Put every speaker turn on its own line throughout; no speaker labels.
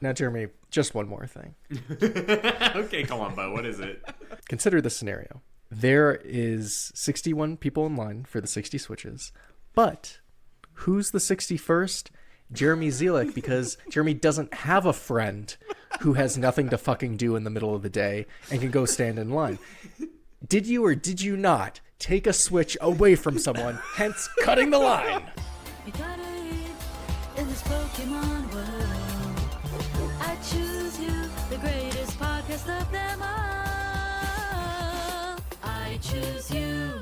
Now, Jeremy, just one more thing.
Okay, Columbo, what is it?
Consider this scenario. There is 61 people in line for the 60 switches, but who's the 61st? Jeremy Zelek, because Jeremy doesn't have a friend who has nothing to fucking do in the middle of the day and can go stand in line. Did you or did you not take a switch away from someone, hence cutting the line?
You gotta eat in this Pokemon world. I choose you, the greatest podcast of them all. I choose you.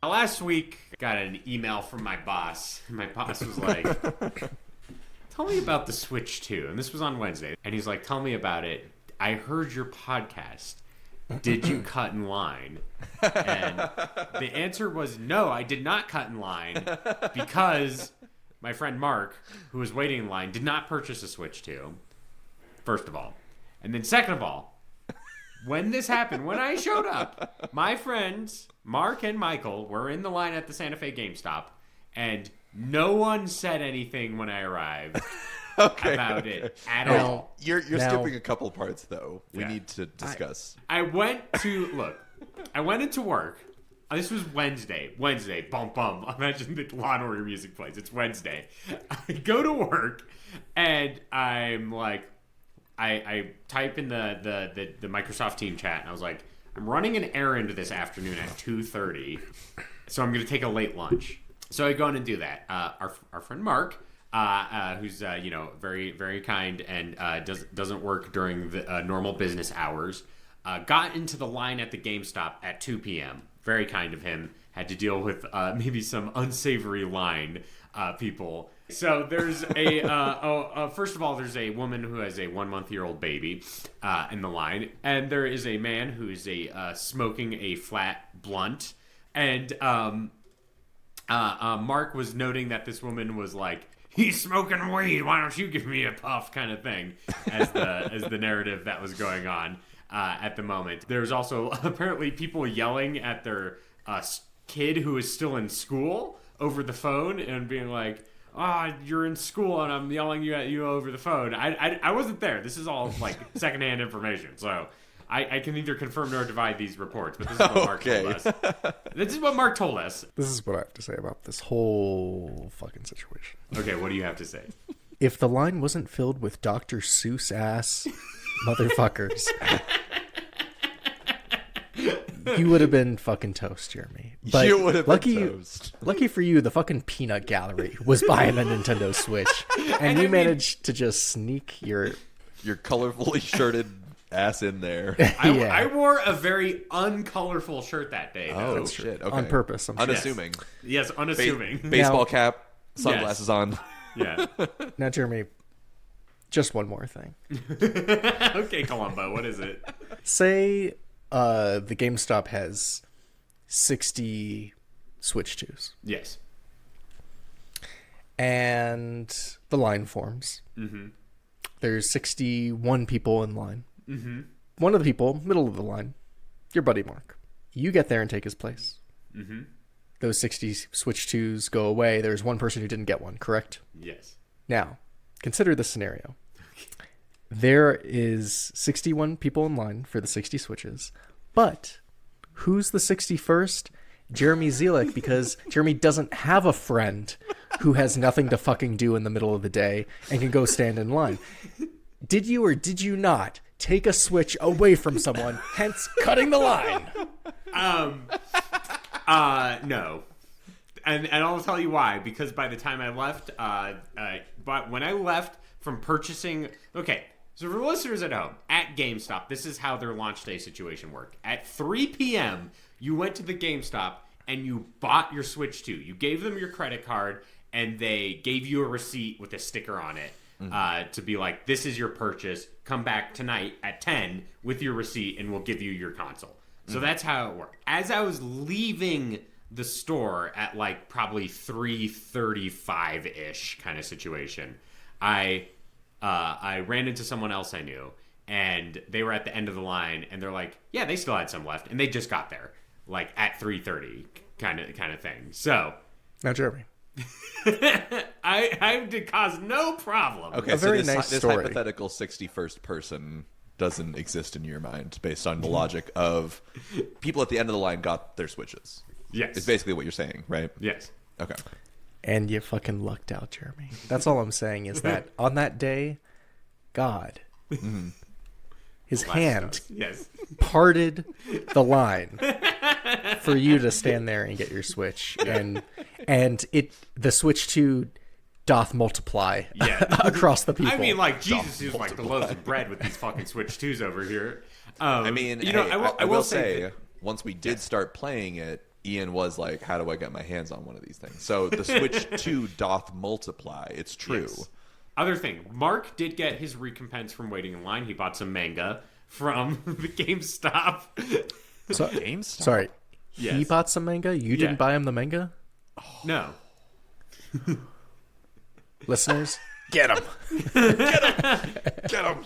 Last week, I got an email from my boss. My boss was like, tell me about the Switch 2. And this was on Wednesday. And he's like, tell me about it. I heard your podcast. Did you cut in line? And the answer was no, I did not cut in line because my friend Mark, who was waiting in line, did not purchase a Switch 2, first of all. And then second of all, when this happened, when I showed up, my friends, Mark and Michael, were in the line at the Santa Fe GameStop, and no one said anything when I arrived about it at all.
You're skipping a couple parts, though. We need to discuss.
I went into work. This was Wednesday. Bum, bum. Imagine the Law and Order music plays. It's Wednesday. I go to work, and I'm like, I type in the Microsoft team chat, and I was like, I'm running an errand this afternoon at 2:30, so I'm going to take a late lunch. So I go in and do that. Our friend Mark, who's very, very kind and doesn't work during the normal business hours, got into the line at the GameStop at 2 p.m. Very kind of him. Had to deal with maybe some unsavory line people. So there's first of all, there's a woman who has a 1-month-old baby in the line, and there is a man who is smoking a flat blunt, and Mark was noting that this woman was like, he's smoking weed, why don't you give me a puff, kind of thing, as the narrative that was going on at the moment. There's also apparently people yelling at their kid who is still in school over the phone and being like, you're in school and I'm yelling at you over the phone. I wasn't there. This is all like secondhand information, so I can neither confirm nor deny these reports, but this is what Mark told us. This is what Mark told us.
This is what I have to say about this whole fucking situation.
Okay, what do you have to say?
If the line wasn't filled with Dr. Seuss ass motherfuckers, you would have been fucking toast, Jeremy. But
you would have been toast.
Lucky for you, the fucking peanut gallery was buying a Nintendo Switch, and you managed to just sneak your
colorfully shirted ass in there.
I wore a very uncolorful shirt that day.
Oh,
though.
shit. Okay.
On purpose. I'm sure.
Unassuming.
Yes, unassuming.
Baseball cap, sunglasses on.
Yeah.
Now, Jeremy, just one more thing.
Okay, Columbo, what is it?
Say the GameStop has 60 Switch 2s.
Yes.
And the line forms.
Mm-hmm.
There's 61 people in line.
Mm-hmm.
One of the people, middle of the line, your buddy Mark. You get there and take his place.
Mm-hmm.
Those 60 Switch 2s go away. There's one person who didn't get one, correct?
Yes.
Now, consider this scenario. There is 61 people in line for the 60 Switches, but who's the 61st? Jeremy Zelek, because Jeremy doesn't have a friend who has nothing to fucking do in the middle of the day and can go stand in line. Did you or did you not take a Switch away from someone, hence cutting the line?
No. And I'll tell you why. Because by the time I left, but when I left from purchasing, okay, so for the listeners at home, at GameStop, this is how their launch day situation worked. At 3 p.m., you went to the GameStop and you bought your Switch 2. You gave them your credit card and they gave you a receipt with a sticker on it to be like, this is your purchase. Come back tonight at 10 with your receipt and we'll give you your console. So that's how it worked. As I was leaving the store at like probably 3:35-ish kind of situation, I ran into someone else I knew, and they were at the end of the line, and they're like, yeah, they still had some left, and they just got there, like at 3:30 kind of thing. So
Now, Jeremy,
I did cause no problem.
Okay,
A
so
very
this,
nice
this
story.
hypothetical 61st person doesn't exist in your mind based on the logic of people at the end of the line got their switches.
Yes.
It's basically what you're saying, right?
Yes.
Okay.
And you fucking lucked out, Jeremy. That's all I'm saying is that on that day, God, his hand
Yes.
parted the line for you to stand there and get your Switch, and the Switch 2 doth multiply
Yeah.
across the people.
I mean, like, Jesus is like the loaves of bread with these fucking Switch 2s over here.
I mean,
you know,
hey,
I will say, that-
once we did start playing it, Ian was like, how do I get my hands on one of these things? So the Switch 2 doth multiply. It's true.
Yes. Other thing, Mark did get his recompense from waiting in line. He bought some manga from the GameStop.
So,
GameStop?
sorry, he
Yes.
bought some manga. You
Yeah.
didn't buy him the manga,
No.
listeners. Get him.
Get him!